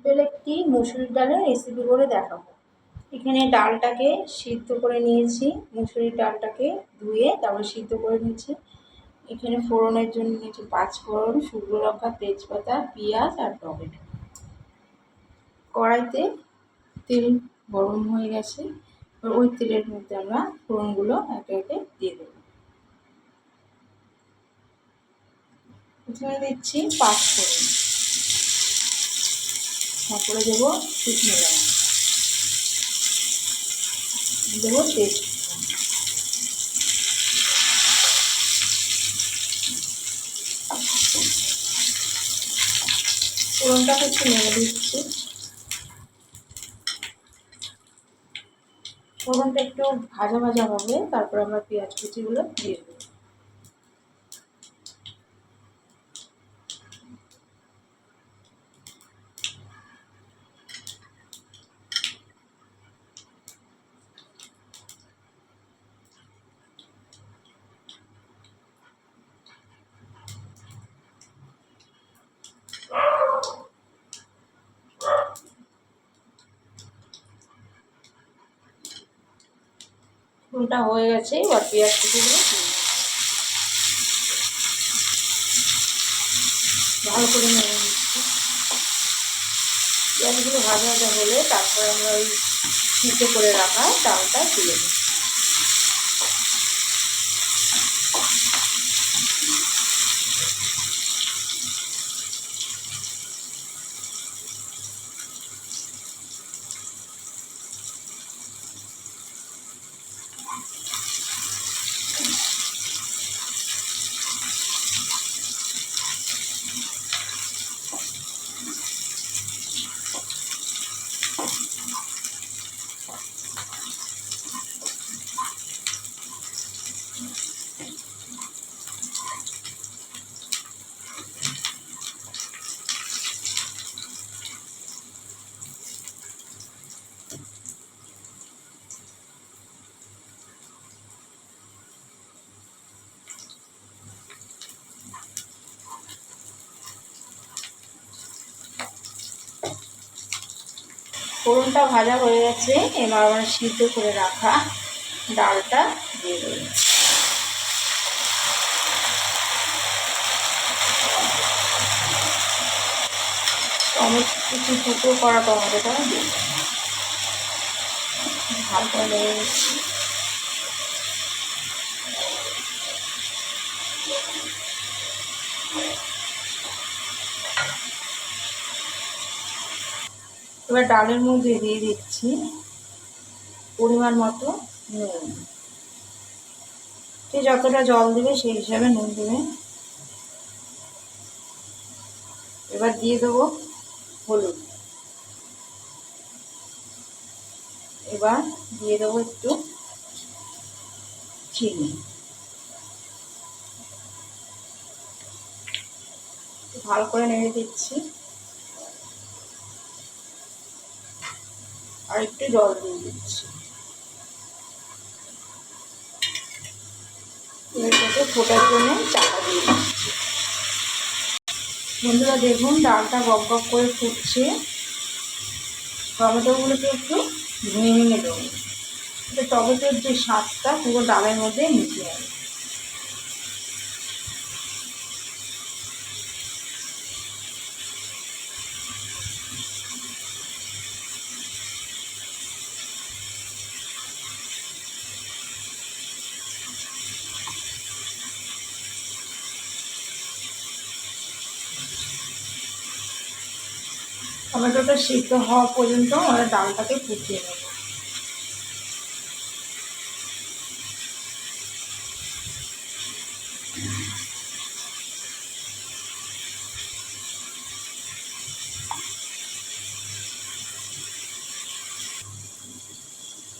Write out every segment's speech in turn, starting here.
Simple একটি মুসুরির ডালের রেসিপি করে দেখাবো। এখানে ডালটাকে সিদ্ধ করে নিয়েছি, মুসুরির ডালটাকে ধুয়ে তারপরে সিদ্ধ করে নিয়েছি। এখানে ফোড়নের জন্য নিয়েছি 5 ফোড়ন, শুকনো লঙ্কা, তেজপাতা, পেঁয়াজ আর টমেটো। কড়াইতে তেল গরম হয়ে গেছে, ওই তেলের মধ্যে আমরা ফোড়নগুলো একে একে দিয়ে দেব। প্রথমে দিচ্ছি 5 ফোড়ন, তারপরে দেবো শুকনো লঙ্কা, দেবো তেজপাতা, ফোড়নটাকে একটু নেড়ে দিচ্ছি। ফোড়নটা একটু ভাজা ভাজা হবে, তারপর আমরা পেঁয়াজ কুচিগুলো দিয়ে দেবো। ফোড়নটা হয়ে গেছে, এবার পেঁয়াজ কুচিগুলো ভালো করে নেড়ে নিচ্ছি। পেঁয়াজগুলো ভাজা ভাজা হলে তারপরে আমরা ওই সিদ্ধ করে রাখা ডালটা তুলে দিই। ফোড়নটা ভাজা হয়ে গেছে, এবার আমরা সিদ্ধ করে রাখা ডালটা দিয়ে দেব। টমেটো কিছু টুকরো করা টমেটোটা দিয়ে ভালো করে লেগে নিচ্ছি। এবার ডালের মধ্যে দিয়ে দিচ্ছি পরিমাণ মতো নুন। সে যতটা জল দেবে সেই হিসাবে নুন দেবে। এবার দিয়ে দেবো হলুদ। এবার দিয়ে দেবো একটু চিনি। ভালো করে নেড়ে দিচ্ছি, আর একটু জল দিয়ে দিচ্ছি। এটাকে ফোটার জন্য চাপা দিয়ে দিচ্ছি। বন্ধুরা দেখুন, ডালটা গপ গপ করে ফুটছে। টমেটোগুলোকে একটু ভেঙে ভেঙে দেবো, টমেটোর যে স্বাদটা পুরো ডালের মধ্যে মিশে যাবে। টমেটোটা সিদ্ধ হওয়া পর্যন্ত আমরা ডালটাকে ফুটিয়ে নেব।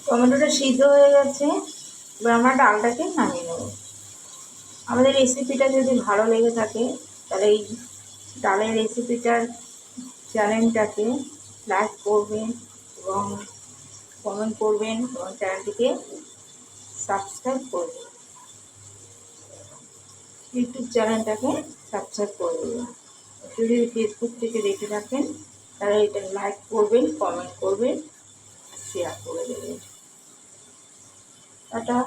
টমেটোটা সিদ্ধ হয়ে গেছে, এবার আমরা ডালটাকে নামিয়ে নেব। আমাদের রেসিপিটা যদি ভালো লেগে থাকে তাহলে এই ডালের রেসিপিটার চ্যানেলটাকে লাইক করবেন এবং কমেন্ট করবেন এবং চ্যানেলটিকে সাবস্ক্রাইব করবেন। ইউটিউব চ্যানেলটাকে সাবস্ক্রাইব করে দেবেন। যদি ফেসবুক থেকে দেখে থাকেন তারা এটা লাইক করবেন, কমেন্ট করবেন, শেয়ার করে দেবেন। টাটা।